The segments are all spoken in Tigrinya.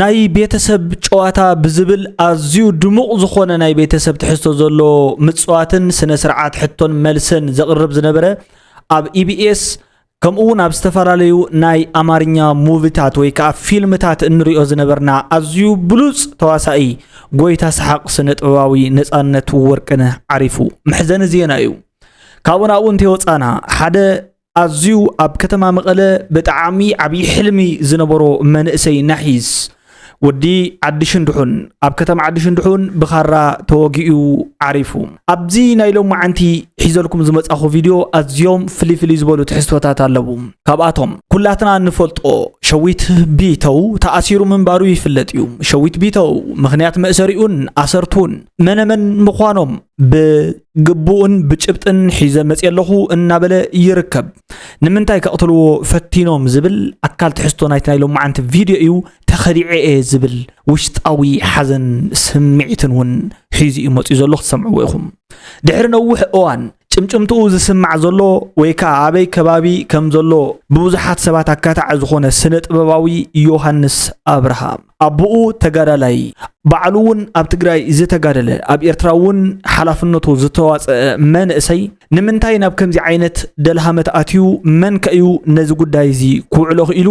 ናይ ቤተሰብ ጨዋታ ብዝብል ኣዝዩ ድሙቕ ዝኾነ ናይ ቤተሰብ ትሕዝቶ ዘሎ ምጽዋትን ስነ ስርዓት ሕቶን መልስን ዘቕርብ ዝነበረ ኣብ ኢቢኤስ ከምኡውን ኣብ ዝተፈላለዩ ናይ ኣማርኛ ሙቪታት ወይ ከዓ ፊልምታት እንሪኦ ዝነበርና ኣዝዩ ብሉጽ ተዋሳኢ ጎይታ ሰሓቕ ስነ ጥበባዊ ነፃነት ወርቅነህ ዓሪፉ መሕዘኒ ዜና እዩ ካብኡን ኣብኡን ተወፃና ሓደ ኣዝዩ ኣብ ከተማ መቐለ ብጣዕሚ ዓብይ ሕልሚ ዝነበሮ መንእሰይ ናሒስ ወዲ ዓዲ ሽንድሑን ኣብ ከተማ ዓዲ ሽንድሑን ብኻራ ተወጊኡ ዓሪፉ ኣብዚ ናይ ሎም መዓንቲ ሒዘልኩም ዝመጻኹ ቪድዮ ኣዝዮም ፍልፍል ዝበሉ ትሕዝቶታት ኣለዉ ካብኣቶም ኩላትና እንፈልጦ ሸዊት ቢተው ተኣሲሩ ምንባሩ ይፍለጥ እዩ ሸዊት ቢተው ምኽንያት መእሰሪኡን ኣሰርቱን መነመን ምዃኖም ብግቡእን ብጭብጥን ሒዘ መጽየለኹ እናበለ ይርከብ ንምንታይ ከቕትልዎ ፈቲኖም ዝብል ኣካል ትሕዝቶ ናይቲ ናይ ሎም መዓንቲ ቪድዮ እዩ ተኸዲዐ ዝብል ውሽጣዊ ሓዘን ስምዒትን ውን ሒዙ ይመጽኡ ዘሎ ክትሰምዕዎ ኢኹም ድሕሪ ነዊሕ እዋን ጭምጭምትኡ ዝስማዕ ዘሎ ወይ ከዓ ኣበይ ከባቢ ከም ዘሎ ብብዙሓት ሰባት ኣካታዕ ዝኾነ ስነ ጥበባዊ ዮሃንስ አብርሃም ኣቦኡ ተጋዳላይ ባዕሉ ውን ኣብ ትግራይ ዝተጋደለ ኣብ ኤርትራ ውን ሓላፍነቱ ዝተዋጽአ መንእሰይ ንምንታይ ናብ ከምዚ ዓይነት ደልሃመት ኣትዩ መን ከእዩ ነዚ ጉዳይ እዚ ኩዕሎ ኢሉ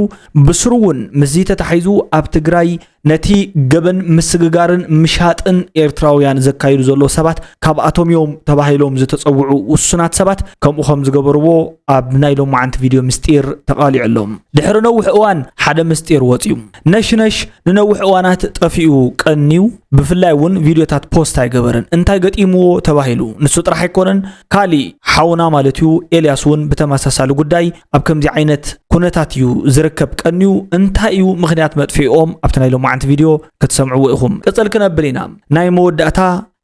ብስሩ ውን ምዚ ተታሒዙ ኣብ ትግራይ ነቲ ገበን ምስግጋርን ምሻጥን ኤርትራውያን ዘካይዱ ዘሎ ሰባት ካብኣቶም እዮም ተባሂሎም ዝተጸውዑ ውሱናት ሰባት ከምኡ ከም ዝገበርዎ ኣብ ናይ ሎም መዓንቲ ቪድዮ ምስጢር ተቃሊዕሎም ድሕሪ ነዊሕ እዋን ሓደ ምስጢር ወጽዩ ነሽነሽ ንነዊሕ እዋናት ጠፊኡ ቀኒው ብፍላይ ውን ቪድዮታት ፖስት አይገበረን እንታይ ገጢምዎ ተባሂሉ ንሱ ጥራሕ አይኮነን ካሊ ሓውና ማለት እዩ ኤልያስ ውን በተመሳሳሊ ጉዳይ ኣብ ከምዚ ዓይነት ኩነታት እዩ ዝርከብ ቀኒው እንታይ እዩ ምኽንያት መጥፊኦም ኣብቲ ናይ ሎም መዓንቲ ቪድዮ ክትሰምዕዎ ኢኹም ቀጽል ክነብል ኢና ናይ መወዳእታ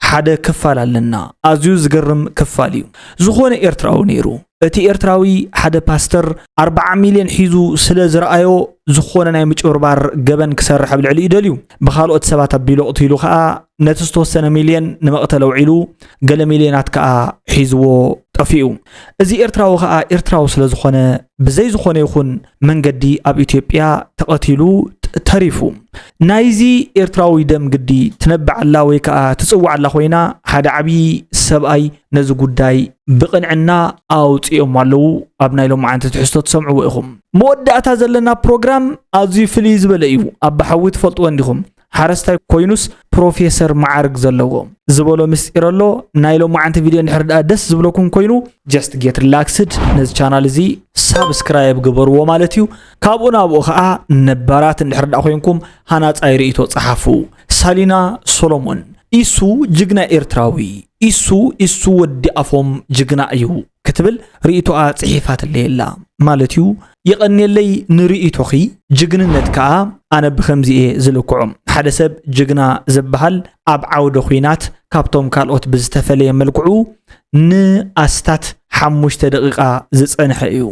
ሓደ ክፋል ኣለና ኣዝዩ ዝገርም ክፋል እዩ ዝኾነ ኤርትራዊ ነይሩ እቲ ኤርትራዊ ሓደ ፓስተር 40 ሚልዮን ሒዙ ስለ ዝረአዮ ዝኾነ ናይ ምጭብርባር ገበን ክሰርሕ ብልዕሊ ይደልዩ ብኻልኦት ሰባት ኣቢሉ ቅትሉ ከዓ ነቲ ዝተወሰነ ሚልዮን ንመቕተል ውዒሉ ገለ ሚልዮናት ከዓ ሒዝዎ ጠፊኡ እዚ ኤርትራዊ ከዓ ኤርትራዊ ስለ ዝኾነ ብዘይ ዝኾነ ይኹን መንገዲ ኣብ ኢትዮጵያ ተቐቲሉ ተሪፉ ናይዚ ኤርትራዊ ደም ግዲ ትነብዓላ ወይ ከዓ ትጽዋዓላ ኮይና ሓደ ዓቢ ሰብኣይ ነዚ ጉዳይ ብቕንዕና ኣውጽኦም ኣለዉ ኣብ ናይ ሎም መዓንቲ ትሕዝቶ ትሰምዕዎ ኢኹም መወዳእታ ዘለና ፕሮግራም ኣዝዩ ፍልይ ዝበለ እዩ ኣብ ባሕዊ ትፈልጥዎ እንዲኹም ሓረስታይ ኮይኑስ ፕሮፌሰር ማዕርግ ዘለዎ ዝበሎ ምስጢር ኣሎ ናይ ሎም መዓንቲ ቪድዮ ንሕርዳ ደስ ዝብለኩም ኮይኑ just get relaxed ነዚ ቻናል እዚ ሳብስክራይብ ግበርዎ ማለት እዩ ካብኡ ናብኡ ከዓ ነባራት እንድሕርዳ ኮይንኩም ሃናጻይ ርእይቶ ጽሓፉ ሳሊና ሶሎሞን ኢሱ ጅግና ኤርትራዊ ኢሱ ወዲ ኣፎም ጅግና እዩ ክትብል ርእይቶኣ ጽሒፋት ለየላ ማለት እዩ ይቐንየለይ ንርእይቶኺ ጅግንነት ከዓ ኣነ ብኸምዚኤ ዝልክዖም ሓደ ሰብ ጅግና ዝበሃል ኣብ ዓውደ ኹይናት ካብቶም ካልኦት ብዝተፈለየ መልክዑ ንኣስታት 5 ደቂቃ ዝጸንሐ እዩ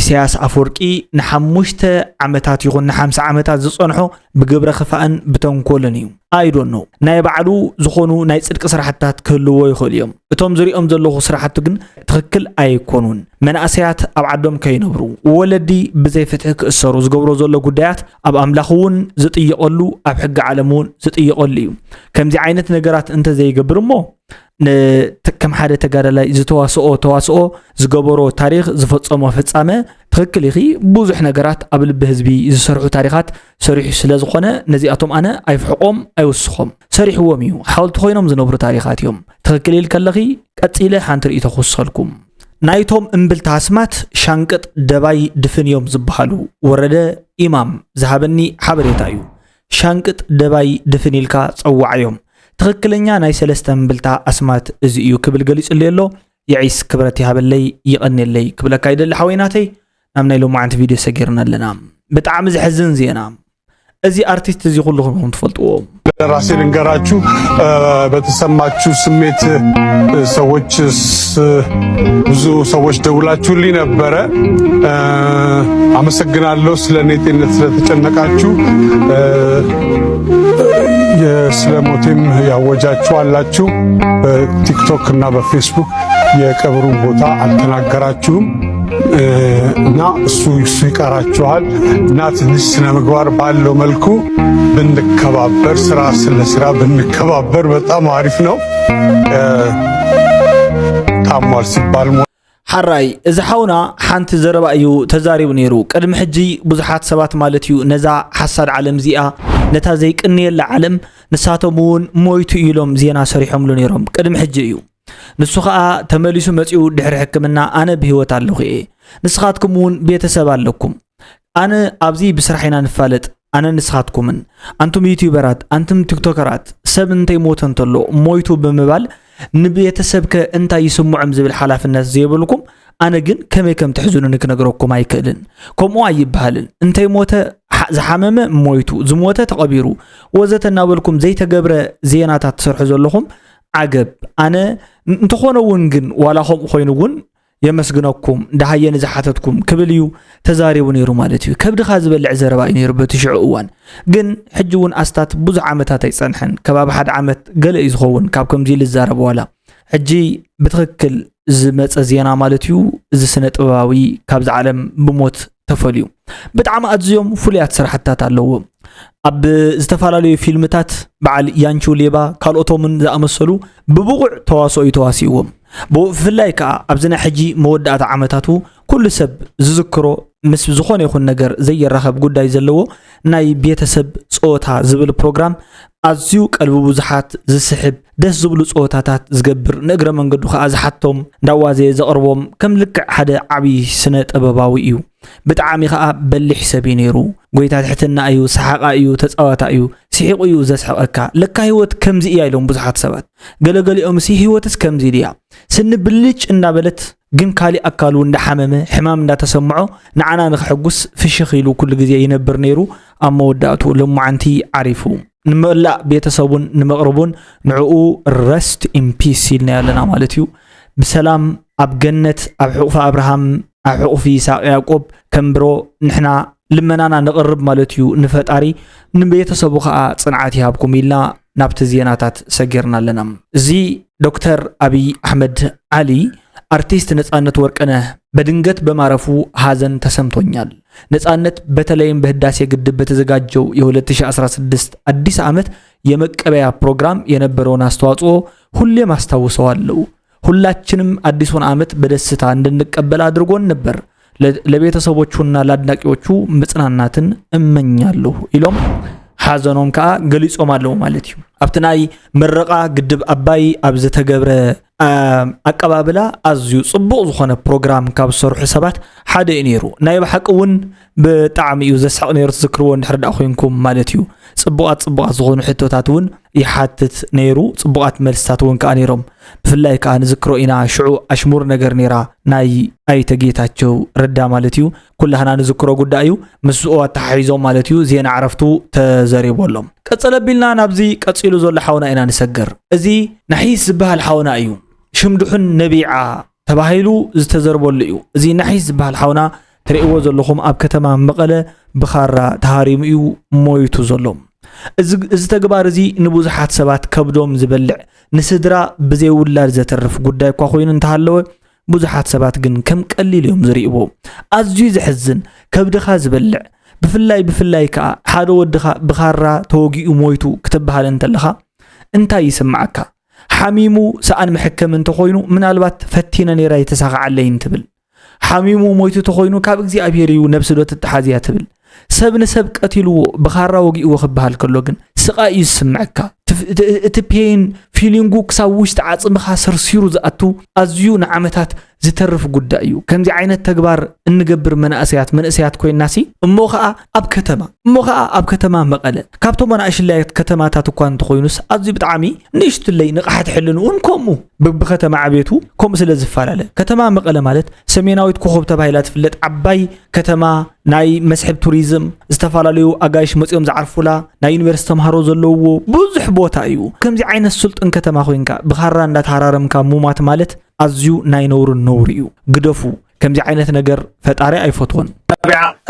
ኢሳያስ አፈወርቂ ን5 ዓመታት ይኹን ን50 ዓመታት ዝጸንሖ ብግብረ ኸፋእን ብተንኮልን እዩ I don't know ናይ ባዕሉ ዝኾኑ ናይ ጽድቂ ስራሕታት ክህልዎ ይኽእል እዮም እቶም ዝሪኦም ዘለኹ ስራሕቱ ግን ትክክል ኣይኮኑን መናእሰያት ኣብ ዓዶም ከይነብሩ ወለዲ ብዘይ ፍትሒ ክእሰሩ ዝገብሮ ዘሎ ጉዳያት ኣብ ኣምላኽ ውን ዝጥየቐሉ ኣብ ሕጊ ዓለም ውን ዝጥየቐሉ እዩ ከምዚ ዓይነት ነገራት እንተ ዘይገብር እሞ ከም ሓደ ተጋዳላይ ዝተዋስኦ ዝገበሮ ታሪኽ ዝፈጸሞ ፍጻመ ትክክል ይኺ ብዙሕ ነገራት ኣብ ልቢ ህዝቢ ዝሰርሑ ታሪኻት ሰሪሑ ስለ ዝኾነ ነዚኣቶም ኣነ ኣይፍሕቆም ኣይወስኾም ሰሪሕዎም እዩ ሓውልቲ ኮይኖም ዝነብሩ ታሪኻት እዮም ትክክል ኢልከለኺ ቀጺለ ሓንቲ ርእይቶ ክውስኸልኩም ናይቶም እምብልታ ኣስማት ሻንቅጥ ደባይ ድፍን እዮም ዝበሃሉ ወረደ ኢማም ዝሃበኒ ሓበሬታ እዩ ሻንቅጥ ደባይ ድፍን ኢልካ ጸዋዕዮም ትክክለኛ ናይ ሰለስተ እምብልታ ኣስማት እዚ እዩ ክብል ገሊጽልየሎ የዒስ ክብረት ይሃበለይ ይቐንየለይ ክብለካ ይደሊ ሓወይናተይ ናብ ናይ ሎም መዓንቲ ቪድዮ ሰጊርና ኣለና ብጣዕሚ ዝሕዝን ዜና እዚ አርቲስት እዚ ሁሉኩም ትፈልጥዎ ራሴ ልንገራችሁ በተሰማችሁ ስሜት ሰዎች ብዙ ሰዎች ደውላችሁልኝ ነበረ አመሰግናለሁ ስለኔ ጤንነት ስለተጨነቃችሁ የስለሞቴም ያወጃችሁ አላችሁ በቲክቶክ እና በፌስቡክ የቀብሩን ቦታ አልተናገራችሁም እና እሱ ይቀራችኋል እና ትንሽ ስነ ምግባር ባለው መልኩ ብንከባበር ስራ ስለ ብንከባበር በጣም አሪፍ ነው። ታሟል ሲባል ሓራይ እዚ ሓውና ሓንቲ ዘረባ እዩ ተዛሪቡ ነይሩ ቅድሚ ሕጂ ብዙሓት ሰባት ማለት እዩ ነዛ ሓሳድ ዓለም እዚኣ ነታ ዘይቅንየላ ዓለም ንሳቶም እውን ሞይቱ ኢሎም ዜና ሰሪሖምሉ ነይሮም ቅድሚ ሕጂ እዩ ንሱ ከዓ ተመሊሱ መፂኡ ድሕሪ ሕክምና ኣነ ብሂወት ኣለኹ እየ ንስኻትኩም እውን ቤተሰብ ኣለኩም ኣነ ኣብዚ ብስራሕ ኢና ንፋለጥ ኣነ ንስኻትኩምን አንቱም ዩቲዩበራት አንቱም ቲክቶከራት ሰብ እንተይ ሞተ እንተሎ ሞይቱ ብምባል ንቤተሰብከ እንታይ ይስምዖም ዝብል ሓላፍነት ዘይብልኩም ኣነ ግን ከመይ ከም ትሕዝኑ ንክነግረኩም ኣይክእልን ከምኡ ኣይበሃልን እንተይ ሞተ ዝሓመመ ሞይቱ ዝሞተ ተቐቢሩ ወዘተ እናበልኩም ዘይተገብረ ዜናታት ትሰርሑ ዘለኹም ዓገብ ኣነ እንተኾነውን ግን ዋላኹም ኮይኑውን የመስግነኩም ዳሃየን ዝሓተትኩም ክብል እዩ ተዛሪቡ ነይሩ ማለት እዩ ከብድኻ ዝበልዕ ዘረባ እዩ ነይሩ በትሽዑ እዋን ግን ሕጂ እውን ኣስታት ብዙሕ ዓመታት ኣይፀንሐን ከባቢ ሓደ ዓመት ገለ እዩ ዝኸውን ካብ ከምዚ ልዛረብ ዋላ ሕጂ ብትክክል ዝመፀ ዜና ማለት እዩ እዚ ስነ ጥበባዊ ካብዚ ዓለም ብሞት ተፈልዩ ብጣዕሚ ኣዝዮም ፍሉያት ስራሕታት ኣለዎ ኣብ ዝተፈላለዩ ፊልምታት በዓል ያንቹ ሌባ ካልኦቶምን ዝኣመሰሉ ብብቑዕ ተዋስኦ ተዋሲእዎም ብፍላይ ከዓ ኣብዝና ሕጂ መወዳእታ ዓመታቱ ኩሉ ሰብ ዝዝክሮ ምስ ዝኾነ ይኹን ነገር ዘይራኸብ ጉዳይ ዘለዎ ናይ ቤተሰብ ጾታ ዝብል ፕሮግራም ኣዝዩ ቀልቢ ብዙሓት ዝስሕብ ደስ ዝብሉ ጾታታት ዝገብር ንእግረ መንገዱ ከዓ ዝሓቶም እንዳዋዘ ዘቕርቦም ከም ልክዕ ሓደ ዓብይ ስነ ጥበባዊ እዩ ብጣዕሚ ከዓ በሊሕ ሰብ ነይሩ ጎይታ ትሕትና እዩ ሰሓቃ እዩ ተፃዋታ እዩ ሲሒቁ እዩ ዘስሕቀካ ለካ ህይወት ከምዚ እያ ኢሎም ብዙሓት ሰባት ገለገሊኦም ሲ ህይወትስ ከምዚ ድያ ስንብልጭ እንዳበለት ግን ካሊ ኣካሉ እንዳሓመመ ሕማም እንዳተሰምዖ ንዓና ንኽሕጉስ ፍሽኽ ኢሉ ኩሉ ግዜ ይነብር ነይሩ ኣብ መወዳእቱ ልሙዓንቲ ዓሪፉ ንመላእ ቤተሰቡን ንመቕረቡን ንዕኡ ረስት ኢን ፒስ ኢልና ያለና ማለት እዩ ብሰላም ኣብ ገነት ኣብ ሕቑፋ አብርሃም ኣብ ሕቑፊ ይስሐቅ ያዕቆብ ከምብሮ ንሕና ልመናና ንቕርብ ማለት እዩ ንፈጣሪ ንቤተሰቡ ከዓ ጽንዓት ይሃብኩም ኢልና ናብቲ ዜናታት ሰጊርና ኣለና እዚ ዶክተር አብይ አሕመድ አሊ አርቲስት ነጻነት ወርቅነህ በድንገት በማረፉ ሐዘን ተሰምቶኛል ነጻነት በተለይም በህዳሴ ግድብ በተዘጋጀው የ2016 አዲስ ዓመት የመቀበያ ፕሮግራም የነበረውን አስተዋጽኦ ሁሌም አስታውሰዋለሁ ሁላችንም አዲሱን ዓመት በደስታ እንድንቀበል አድርጎን ነበር ለቤተሰቦቹና ለአድናቂዎቹ መጽናናትን እመኛለሁ ኢሎም ሐዘኖም ከዓ ገሊጾም አለው ማለት እዩ ኣብትናይ ምረቃ ግድብ አባይ ኣብ ዝተገብረ አቀባብላ ኣዝዩ ጽቡቕ ዝኾነ ፕሮግራም ካብ ዝሰርሑ ሰባት ሓደ ነይሩ ናይ ባሕቅውን ብጣዕሚ እዩ ዘስሕቕ ነይሩ ዝክርዎ እንድሕር ዳ ኮይንኩም ማለት እዩ ጽቡቓት ዝኾኑ ሕቶታት እውን ይሓትት ነይሩ ጽቡቓት መልስታት እውን ከዓ ነይሮም ብፍላይ ከዓ ንዝክሮ ኢና ሽዑ ኣሽሙር ነገር ነይራ ናይ ኣይተ ጌታቸው ረዳ ማለት እዩ ኩላህና ንዝክሮ ጉዳይ እዩ ምስኡ ተሓሒዞም ማለት እዩ ዜና ዓረፍቱ ተዘሪቦሎም ቀጸለቢልና ናብዚ ቀጺሉ ዘሎ ሓውና ኢና ንሰገር እዚ ናሒስ ዝበሃል ሓውና እዩ ሽምድሑን ነቢዓ ተባሂሉ ዝተዘርበሉ እዩ እዚ ናሒስ ዝበሃል ሓውና ትርእይዎ ዘለኹም ኣብ ከተማ መቐለ ብኻራ ተሃሪሙ እዩ ሞይቱ ዘሎ እዚ ተግባር እዚ ንብዙሓት ሰባት ከብዶም ዝበልዕ ንስድራ ብዘይውላድ ዘተርፍ ጉዳይ እኳ ኮይኑ እንተሃለወ ብዙሓት ሰባት ግን ከም ቀሊል እዮም ዝርእይዎ ኣዝዩ ዝሕዝን ከብድኻ ዝበልዕ ብፍላይ ከዓ ሓደ ወድኻ ብኻራ ተወጊኡ ሞይቱ ክትበሃል እንተለኻ እንታይ ይስምዓካ ሓሚሙ ሰኣን መሕከም እንተኾይኑ ምናልባት ፈቲነ ነራ የተሳኻዓለይ እንትብል ሓሚሙ ሞይቱ ተኾይኑ ካብ እግዚአብሔር እዩ ነብስ ዶ ተተሓዝያ ትብል ሰብ ንሰብ ቀቲልዎ ብኻራ ወጊኡ ክበሃል ከሎ ግን ስቃይ ይስምዓካ እቲ ፔን ፊሊንጉ ክሳብ ውሽጢ ዓጽምኻ ሰርሲሩ ዝኣቱ ኣዝዩ ንዓመታት ዝተርፍ ጉዳይ እዩ ከምዚ ዓይነት ተግባር እንገብር መንእሰያት ኮይናሲ እሞ ከዓ ኣብ ከተማ መቐለ ካብቶም ኣናእሽተያት ከተማታት እኳ እንተኾይኑስ ኣዝዩ ብጣዕሚ ንእሽትለይ ንቕሓት ሕልንውን ከምኡ ብከተማ ዓቤቱ ከምኡ ስለ ዝፈላለ ከተማ መቐለ ማለት ሰሜናዊት ኮኸብ ተባሂላ ትፍለጥ ዓባይ ከተማ ናይ መስሕብ ቱሪዝም ዝተፈላለዩ አጋይሽ መጽኦም ዝዓርፉላ ናይ ዩኒቨርሲቲ ተምሃሮ ዘለውዎ ብዙሕ ቦታ እዩ ከምዚ ዓይነት ስልጡን ከተማ ኮይንካ ብኻራ እንዳተሃራረምካ ሙማት ማለት ኣዝዩ ናይ ነውሩ እዩ ግደፉ ከምዚ ዓይነት ነገር ፈጣሪ ኣይፈትዎን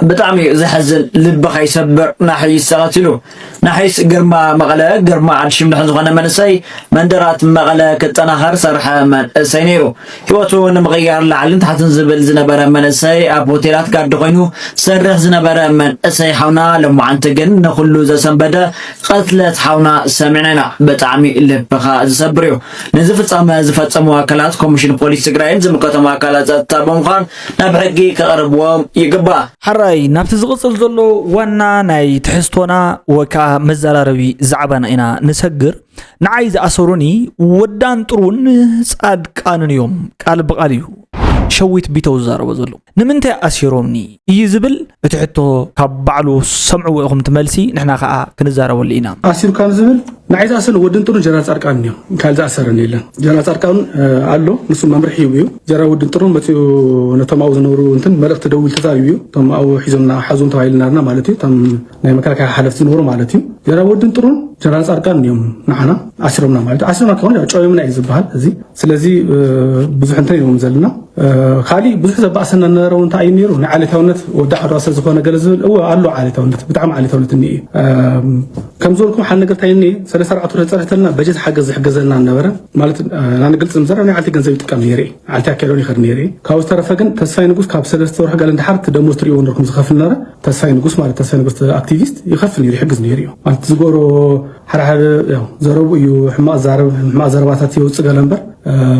بتعمي زحزن لبخ يسبر ناحي ساتلو ناحي جرما مغلا جرما عشيم نحن زغنا منسي مندرات مغلا كتناهر صرح من سينيرو هوتو نمغير لعلن تحت زبل زنبره منسي ابوتيلات قاعد قينو سرح زنبره من اسي حونا لما عنتجن نخلو ذا سنبدا قتلت حونا سمعنا بتعمي لبخ زسبريو نزف تصام زفصمو اكلات كوميشن بوليس تግራይን ዝምከተማ አካላት ተባምኻን ናብ ሕጊ ከቀርብዎም ይግባ حراي نابت زغصل زلو وانا ناي تحستونا وكا مزالاربي زعبانا انا نسجر نعايز اسروني ودان طرون صاد قانن يوم قال بقاليو شويت بيتو زارو زلو نمنتي اسيرومني يزبل اتحتو كبعلو سمعوا اخم تملسي نحنا خا كنزارو لينا اسير كان زبل نعايز اسل ودن طرون جرال صارقان نيو كالز اسرن يلا جرال صارقان الله نسو ممرحيو جرا ودن طرون متيو نتماو زنورو انتن ملخت دول تزايو تماو حيزنا حزون تايلنارنا مالتي تم ناي مكاكا حلفت نورو مالتي جرا ودن طرون جرال صارقان نيو نحنا اسرمنا مالتي اسرمنا كون يعطيو يزبال ازي سلازي بزح انت يوم زلنا خالي بزح زباسنا نرو انت اي نيرو نعالتاونت ودح راس زكونه جلزل هو قالو عالتاونت بتعم عالتاونت ني كم زولكم حل نغر تايني سرعت رصرتنا بجت حجزنا نبره مالت انا قلت مزرع انا عالتي ገንዘብ ይጥቀም ነሪ عالتي አከሎኒ خد نيري كاو استرفه ግን ተስፋይ ንጉስ ካብ ሰለስተ ወርሕ ጋር እንደሐርት ደሞ ስትሪዮ ወንደርኩም ዝኸፍል ነረ ተስፋይ ንጉስ ማለት ተስፋይ ንጉስ አክቲቪስት ይኸፍል ነሪ ሕግዝ ነሪ ማለት ዝጎሮ حرحل ያው ዘረቡ እዩ ሕማ ዘረባታት ይወጽ ገለንበር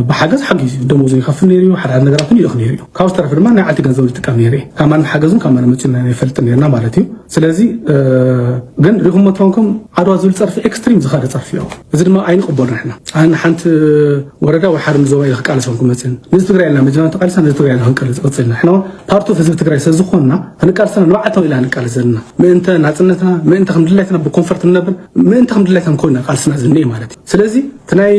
بحاجز حاجز دموز يخفف نيريو حرحل ነገራቱን ይልኽ ነሪዮ ካው استرفه ድማ ናይ عالتي ገንዘብ ይጥቀም ነሪ ካማን حاجزን ካማን መጭና ይፈልጥ ነርና ማለት እዩ ስለዚህ ግን ሪኹም መተንኩም አድዋ ዝብል ጸርፍ ኤክስትሪም ዝኻደ ጸርፍ እዩ እዚ ድማ አይን ቅበልና احنا አን ሓንቲ ወረዳ ወይ ሓርም ዞባ ይልቃል ሰንኩም መጽን ንዝ ትግራይና መጀመሪያ ተቃልሰን ትግራይና ህንቀል ጽጽልና احنا ፓርቱ ህዝብ ትግራይ ስለዝኾንና ህንቃልሰን ንባዕታው ኢላ ህንቃል ዘለና ምንተ ናጽነትና ምንተ ከምድላይትና በኮንፈርት ነበር ምንተ ከምድላይትና ኮይና ቃልስና ዝኔ ማለት ስለዚህ ትናይ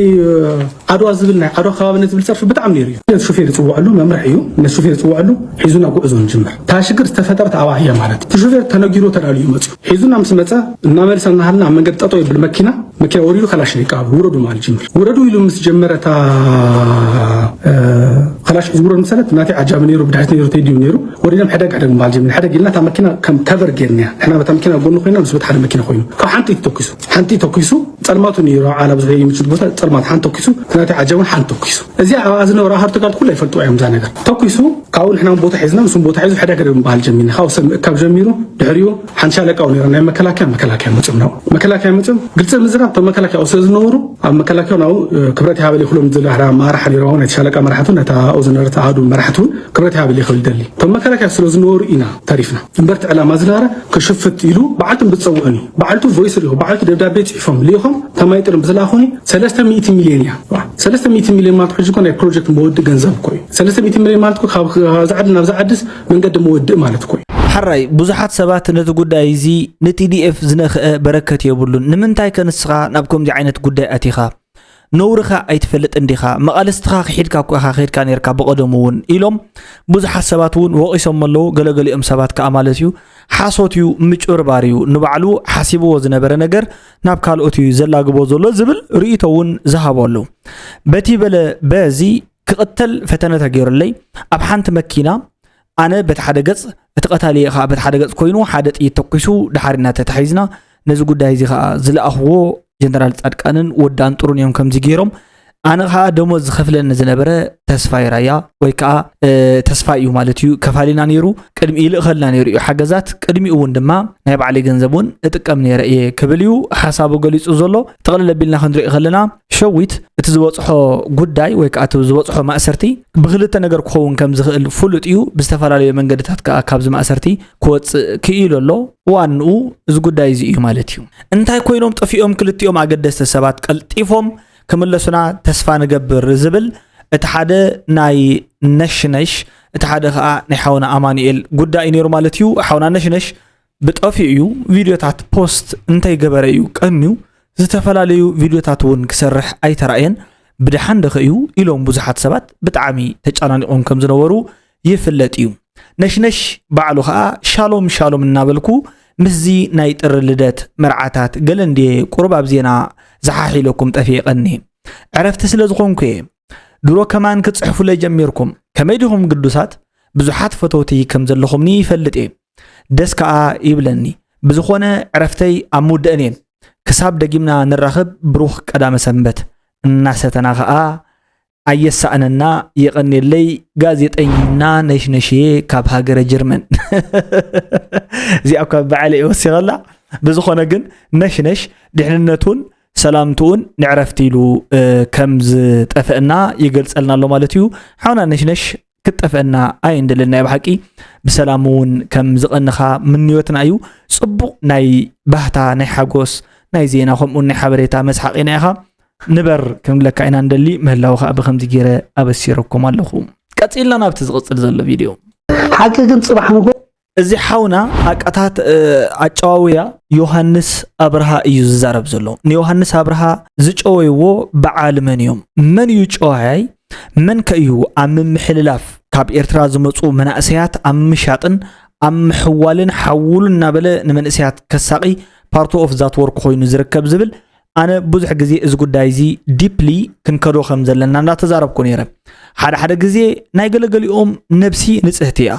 አድዋ ዝብልና አድዋ ከባብነት ዝብል ጸርፍ በጣም ነሪዩ ሹፌር ይጽዋዕሉ መምርሕ እዩ ነሹፌር ይጽዋዕሉ ሒዙና ጉዕዞን ጅምር ታሽግር ተፈጠረት አዋህያ ማለት ሹፌር ተነጊሮ ተዳልዩ መጽ ሒዙና ምስመጸ እና መልሰና ሀልና መንገድ ጠጦ ይብል መኪና ወሪዱ خلاص ይቃብ ወረዱ ማለት ጅምር ወረዱ ይሉ ምስ ጀመረታ خلاص ዝውረዱ መሰለት ናቲ አጃብ ነሩ ብዳት ነሩ ተዲዩ ነሩ ወሪደም حدق حدق ማለት ጅምር حدق ይልና ታ መኪና ከም ከቨር ገርኛ احنا በታ መኪና ጎኑ ኮይና ምስ በታ መኪና ኮይኑ ካብ ሓንቲ ተኩሱ ጸልማቱ ነሩ ዓላ ብዙ የሚችል ቦታ ጸልማት ሓንቲ ተኩሱ ናቲ አጃብን ሓንቲ ተኩሱ እዚ አዝነው ራሃርቱ ጋር ኩሉ ይፈልጡ አይም ዛ ነገር ተኩሱ ካውን احنا ቦታ ሒዝና ምስ ቦታ ሒዙ حدق ገርም ባል ጀሚና ካው ካብ ጀሚሩ ድሕሪዩ ሓንሻ ለቃው ነሩ ናይ መከላከያ መጽም ነው መከላከያ መጽም ግልጽ ምዝራብ ተመከላከያ ስለዝነሩ ኣብ መከላከያ ነው ክብረት ያበል ይخلም ዝለህራ ማራሕ ሊራው ናይ ሻለቃ ማራሕቱ ነታ ኦዝነርታ አዱ ማራሕቱ ክብረት ያበል ይخل ደሊ ተመከላከያ ስለዝነሩ ኢና ታሪፍና እንበርት ዕላማ ዝናረ ከሽፍት ኢሉ ባዓልቱን ብትጸውዑኒ ባዓልቱ ቮይስ ሊሆ ባዓልቱ ደብዳቤ ጽፎም ሊሆም ተማይጥርም ዝላኹኒ 300 ሚሊዮን ያ 300 ሚሊዮን ማለት ሕጂ ኮን ፕሮጀክት መወድ ገንዘብ ኮይ 300 ሚሊዮን ማለት ካብ ዛዕድና ዛዕድስ መንገድ መወድ ማለት ኮይ حراي بزحات سبات نت قداي زي نتي اف زنخ بركت يبلون نمنتاي كنسخا نابكم دي عينت قداي اتيخا نورخا ايتفلط انديخا مقالستخا خيدكا كوخا خيدكا نيركا بقدمون إلهم بزحات سباتون وقيسهم ملو غلغلي ام سبات كامالسيو حاسوتيو مچور باريو نبعلو حاسبو زنبر نجر ناب كالوتيو زلاغبو زلو زبل ريتون زهابولو بتي بلا بازي كقتل فتنه غيرلي اب حنت مكينا أنا بتحدقص اتقتالي خا بتحدقص كوينو حدت يتوكسو دحارنا تتحيزنا نزو قداي زي خا زلاخو جنرال صدقانن ودان طرون يوم كم زيغيروم انا خا دموز خفلن زنبره تسفاي رايا ወይ ከዓ ተስፋዩ ማለት እዩ ከፋሊና ነይሩ ቅድሚ ኢልኸልና ነይሩ ሓገዛት ቅድሚኡ እውን ድማ ናይ ባዕሊ ገንዘቡን እጥቀም ነይረ ከብልዩ ሓሳቡ ገሊጹ ዘሎ ተቀለለ ቢልና ክንርኢ ኸለና ሸዊት እቲ ዝወጽሖ ጉዳይ ወይ ከዓ እቲ ዝወጽሖ ማእሰርቲ ብኽልተ ነገር ክኸውን ከም ዝኽእል ፍሉጥ እዩ ብዝተፈላለዩ መንገድታት ከዓ ካብ ዝማእሰርቲ ክወጽእ ክኢሉ ኣሎ ዋንኡ እዚ ጉዳይ እዚ እዩ ማለት እዩ እንታይ ኮይኖም ጠፊኦም ክልቲኦም አገደስተ ሰባት ቀልጢፎም ከመለሱና ተስፋ ንገብር ዝብል اتحاد ناي نشنش اتحاد خا نحاونا امانيل ጉዳይ ነይሩ ማለት እዩ ሓውና ነሽነሽ ብጠፊኡ ቪዲዮታት ፖስት እንታይ ገበረዩ ቀሚው ዝተፈላልዩ ቪዲዮታት ውን ክሰርሕ አይተራየን ብድሓን ደኸዩ ኢሎም ብዙሓት ሰባት ብጣዕሚ ተጫናኒቆም ከም ዝነበሩ ይፍለጥ እዩ ነሽነሽ ባዕሉ ኸኣ ሻሎም እናበልኩ ምዚ ናይ ጥር ልደት መርዓታት ገለንዴ ቁርባብ ዜና ዝሓሒለኩም ጠፊቀኒ ዕረፍቲ ስለ ዝኾንኩ ድሮ ከማን ክጽሕፉ ለጀሚርኩም ከመይድኩም ቅዱሳት ብዙሓት ፈተውቲ ከም ዘለኹምኒ ይፈልጥ እየ ደስ ከዓ ይብለኒ ብዝኾነ ዕረፍተይ ኣብ ሙድእን እየ ክሳብ ደጊምና ንራኸብ ብሩኽ ቀዳመ ሰንበት እናሰተና ከዓ ኣየሳእነና ይቐኒለይ ጋዜጠኛ ነሽነሽዬ ካብ ሃገረ ጀርመን እዚኣ እኳ በዓል ይወሲኸላ ብዝኾነ ግን ነሽነሽ ድሕንነቱን ሰላምቱን ንዕረፍቲ ኢሉ ከም ዝጠፍአና ይገልጸልና ኣሎ ማለት እዩ ሓውና ነሽነሽ ክትጠፍአና ኣይንደለና ብሓቂ ብሰላም እውን ከም ዝቐንኻ ምንዮትና እዩ ጽቡቕ ናይ ባህታ ናይ ሓጎስ ናይ ዜና ከምኡ ናይ ሓበሬታ መስሓቂና ኢኻ ንበር ክንብለካ ኢና እንደሊ ምህላው ከዓ ብከምዚ ገይረ ኣበሲረኩም ኣለኹ ቀፂልና ናብቲ ዝቕፅል ዘሎ ቪድዮ ሓቂ ግን ጽባሕ ንጎ እዚ ሓውና ኣቃታት ኣጫዋውያ ዮሃንስ አብርሃ እዩ ዝዛረብ ዘሎ ንዮሃንስ አብርሃ ዝጨወይዎ በዓል መን እዮም መን እዩ ጨዋይ መን ከእዩ ኣብ ምሕልላፍ ካብ ኤርትራ ዝመፁ መናእሰያት ኣብ ምሻጥን ኣብ ምሕዋልን ሓውሉን እናበለ ንመንእሰያት ከሳቂ ፓርት ኦፍ ዛት ወርክ ኮይኑ ዝርከብ ዝብል ኣነ ብዙሕ ግዜ እዚ ጉዳይ እዚ ዲፕሊ ክንከዶ ከም ዘለና እናተዛረብኩ ነይረ ሓደ ግዜ ናይ ገለገሊኦም ነብሲ ንጽህቲ እያ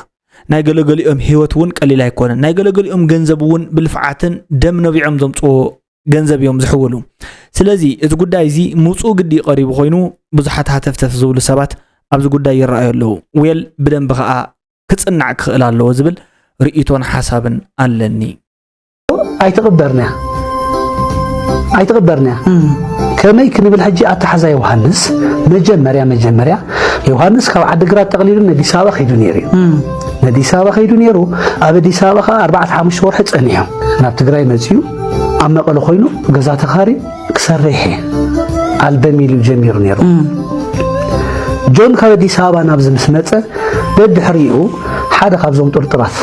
ናይ ገለገሊኦም ህይወት እውን ቀሊል ኣይኮነን ናይ ገለገሊኦም ገንዘብ እውን ብልፍዓትን ደም ነቢዖም ዘምጽኦ ገንዘብ እዮም ዝሕወሉ ስለዚ እዚ ጉዳይ እዚ ሙፁ ግዲ ቀሪቡ ኮይኑ ብዙሓት ሃተፍተፍ ዝብሉ ሰባት ኣብዚ ጉዳይ ይረኣዩ ኣለዉ ወል ብደንብ ከዓ ክጽናዕ ክኽእል ኣለዎ ዝብል ርእይቶን ሓሳብን ኣለኒ ኣይተቀበርና كمي كنبل حجي أتحزا يوحنس مجمريا يوحنس كاب عدقرات تقليل ندي سابق خيدو نيرو أبدي سابق 4-5 ورحت أنيهم نبتقراي مزيو أما قالوا خوينو قزات خاري كسر ريحي البميلو جمير نيرو جون كابدي سابق نابز مسمته بد حريقو حدا خابزوم طرطرات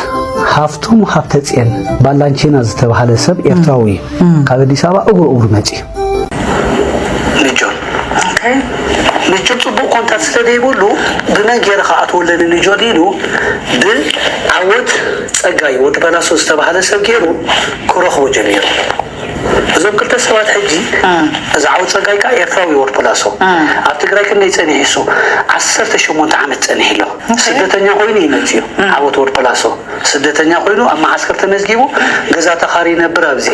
هافتهم هافتتين بالانشينا زتبهال سب إرتراوي كابدي سابق أغر مجي نجو صبو كونتاكت ستديبولو بما غير خاطولن نجو دينو بعوت صقاي ود بناسو استبحال سب غيرو كرخو جميل እዞም ክልተ ሰባት ሕጂ እዚ ዓወት ፀጋይ ከዓ ኤርትራዊ ወርድ ፕላሶ ኣብ ትግራይ ክንደይ ፀኒሑ እሱ 18 ዓመት ፀኒሑ ኣሎ ስደተኛ ኮይኑ ይመፅዩ ዓወት ወርድ ፕላሶ ስደተኛ ኮይኑ ኣብ ማዓስከር ተመዝጊቡ ገዛ ተኻሪ ነበር ኣብዚ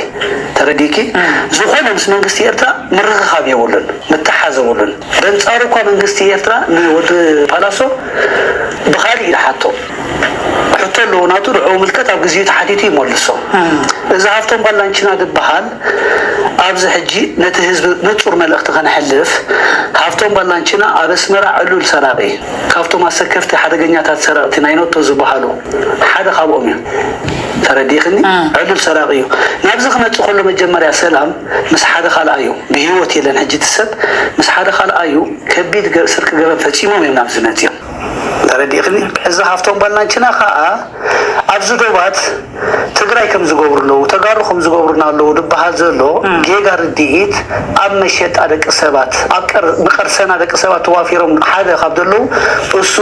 ተረዲኪ ዝኾነ ምስ መንግስቲ ኤርትራ ምርኽኻብ የብሉን ምትሓዝ የብሉን በንፃሩ እኳ መንግስቲ ኤርትራ ንወድ ፕላሶ ብኻሊእ ይሓቶ ሕቶ ኣለዎ ናቱ ድዑ ምልከት ኣብ ግዜኡ ተሓቲቱ ይመልሶ እዚ ሃፍቶም ባላንችና ዝበሃል ኣብዚ ሕጂ ነቲ ህዝቢ ንጹር መልእኽቲ ከንሕልፍ ሃፍቶም ባላንችና ኣብ ኣስመራ ዕሉል ሰራቂ ካብቶም ኣሰከፍቲ ሓደገኛታት ሰራቅቲ ናይ ኖቶ ዝበሃሉ ሓደ ካብኦም እዩ ተረዲኽኒ ዕሉል ሰራቂ እዩ ናብዚ ክመፅእ ከሎ መጀመርያ ሰላም ምስ ሓደ ካልኣ እዩ ብሂወት የለን ሕጂ ትሰብ ምስ ሓደ ካልኣ እዩ ከቢድ ስርቂ ገበን ፈፂሞም እዮም ናብዚ መፅኦም ተረዲኽኒ እዚ ሃፍቶም ባላንችና ከዓ ኣብዚ ዶባት ትግራይ ከም ዝገብሩሉ ተጋሩ ከም ዝገብሩና ኣለዉ ዝበሃል ዘሎ ጌጋ ርድኢት ኣብ መሸጣ ደቂ ሰባት ኣብ ብቀርሰና ደቂ ሰባት ተዋፊሮም ሓደ ካብ ዘለዉ እሱ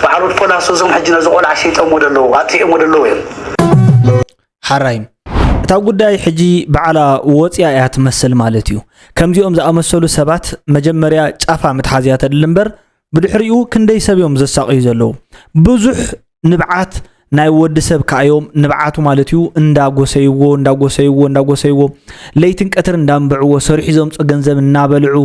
በዓል ፖላሶ ዞም ሕጂ ነዚ ቆልዓ ሸይጠሞ ደለዉ ኣጥፊኦሞ ደለዉ እዮም ሓራይ እታ ጉዳይ ሕጂ በዓላ ወፅያ እያ ትመስል ማለት እዩ ከምዚኦም ዝኣመሰሉ ሰባት መጀመርያ ጫፋ ምትሓዝያ ተድል እምበር ብድሕሪኡ ክንደይ ሰብ እዮም ዘሳቅዩ ዘለዉ ብዙሕ ንብዓት ናይ ወዲ ሰብ ካዮም ንብዓቱ ማለት እዩ እንዳጎሰይዎ ለይትን ቀትር እንዳንብዕዎ ሰሪሕ ዞምፀ ገንዘብ እናበልዑ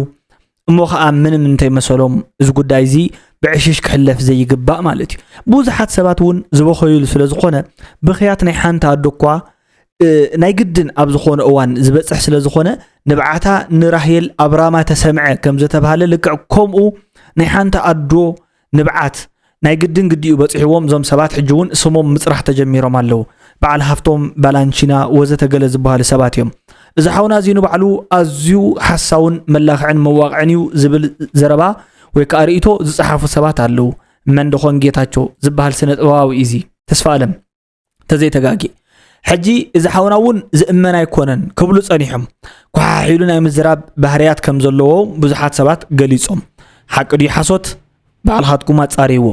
እሞ ከዓ ምንም እንታይ መሰሎም እዚ ጉዳይ እዚ ብዕሽሽ ክሕለፍ ዘይግባእ ማለት እዩ ብዙሓት ሰባት እውን ዝበኸይሉ ስለ ዝኾነ ብኽያት ናይ ሓንቲ ኣዶ እኳ ናይ ግድን ኣብ ዝኾነ እዋን ዝበፅሕ ስለ ዝኾነ ንብዓታ ንራሄል ኣብራማ ተሰምዐ ከም ዝተባሃለ ልክዕ ከምኡ ናይ ሓንቲ ኣዶ ንብዓት ናይ ግድን ግዲኡ በፂሕዎም ዞም ሰባት ሕጂ እውን ስሞም ምፅራሕ ተጀሚሮም ኣለዉ በዓል ሃፍቶም ባላንቺና ወዘተ ገለ ዝበሃሉ ሰባት እዮም እዚ ሓውና እዚ ንባዕሉ ኣዝዩ ሓሳውን መላኽዕን መዋቕዕን እዩ ዝብል ዘረባ ወይ ከዓ ርእይቶ ዝፀሓፉ ሰባት ኣለዉ መንደኾን ጌታቸው ዝበሃል ስነ ጥበባዊ እዚ ተስፋ ኣለም ተዘይተጋጊ ሕጂ እዚ ሓውና እውን ዝእመን ኣይኮነን ክብሉ ፀኒሖም ኳሒሉ ናይ ምዝራብ ባህርያት ከም ዘለዎ ብዙሓት ሰባት ገሊፆም ሓቂ ድዩ ሓሶት ባልኻትኩም ኣጻሪዎ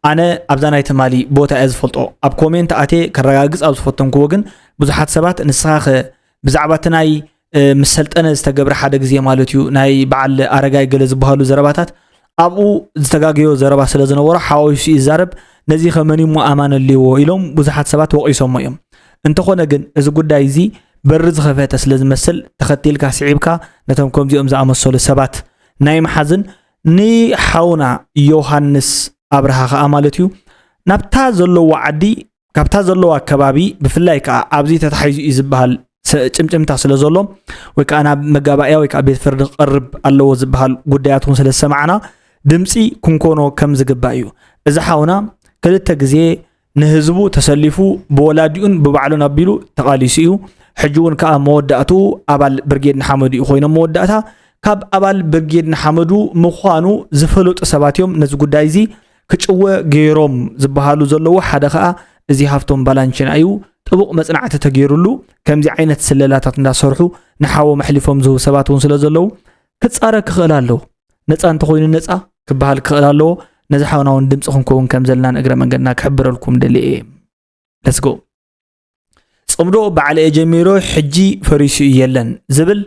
ኣነ ኣብዛ ናይ ተማሊ ቦታ እየ ዝፈልጦ ኣብ ኮሜንት ኣቴ ከረጋግፅ ኣብ ዝፈተንክዎ ግን ብዙሓት ሰባት ንስኻ ብዛዕባ እቲ ናይ ምስ ሰልጠነ ዝተገብረ ሓደ ግዜ ማለት እዩ ናይ በዓል ኣረጋይ ገለ ዝበሃሉ ዘረባታት ኣብኡ ዝተጋገዮ ዘረባ ስለ ዝነበሮ ሓዋዊሱ ይዛረብ ነዚ ከመኒ ሞ ኣማን ኣልይዎ ኢሎም ብዙሓት ሰባት ወቂሶሞ እዮም እንተኾነ ግን እዚ ጉዳይ እዚ በሪ ዝኸፈተ ስለ ዝመስል ተኸቲልካ ስዒብካ ነቶም ከምዚኦም ዝኣመሰሉ ሰባት ናይ መሓዝን ንሓውና ዮሃንስ ኣብርሃ ከዓ ማለት እዩ ናብታ ዘለዎ ዓዲ ካብታ ዘለዋ ከባቢ ብፍላይ ከዓ ኣብዚ ተታሒዙ እዩ ዝበሃል ጭምጭምታ ስለ ዘሎ ወይ ከዓ ናብ መጋባእያ ወይ ከዓ ቤት ፍርዲ ቀርብ ኣለዎ ዝበሃል ጉዳያት እውን ስለ ሰማዕና ድምፂ ክንኮኖ ከም ዝግባእ እዩ እዚ ሓውና ክልተ ግዜ ንህዝቡ ተሰሊፉ ብወላዲኡን ብባዕሉን ኣቢሉ ተቃሊሱ እዩ ሕጂ እውን ከዓ መወዳእቱ ኣባል ብርጌድ ንሓመዱ እዩ ኮይኖም መወዳእታ ካብ ኣባል ብርጌድ ንሓመዱ ምዃኑ ዝፈልጡ ሰባት እዮም ነዚ ጉዳይ እዚ ክጭወ ገይሮም ዝበሃሉ ዘለዎ ሓደ ከዓ እዚ ሃፍቶም ባላንችና እዩ ጥቡቅ መጽናዕቲ ተገይሩሉ ከምዚ ዓይነት ስለላታት እንዳሰርሑ ንሓዎ መሕሊፎም ዝህቡ ሰባት እውን ስለ ዘለው ክጻረ ክኽእል ኣለዎ ነፃ እንተኮይኑ ነፃ ክበሃል ክኽእል ኣለዎ ነዚ ሓውና እውን ድምፂ ክንከውን ከም ዘለና እግረ መንገድና ክሕብረልኩም ደልየ let's go ጽምዶ በዓል ጀሚሮ ሕጂ ፈሪሱ የለን ዝብል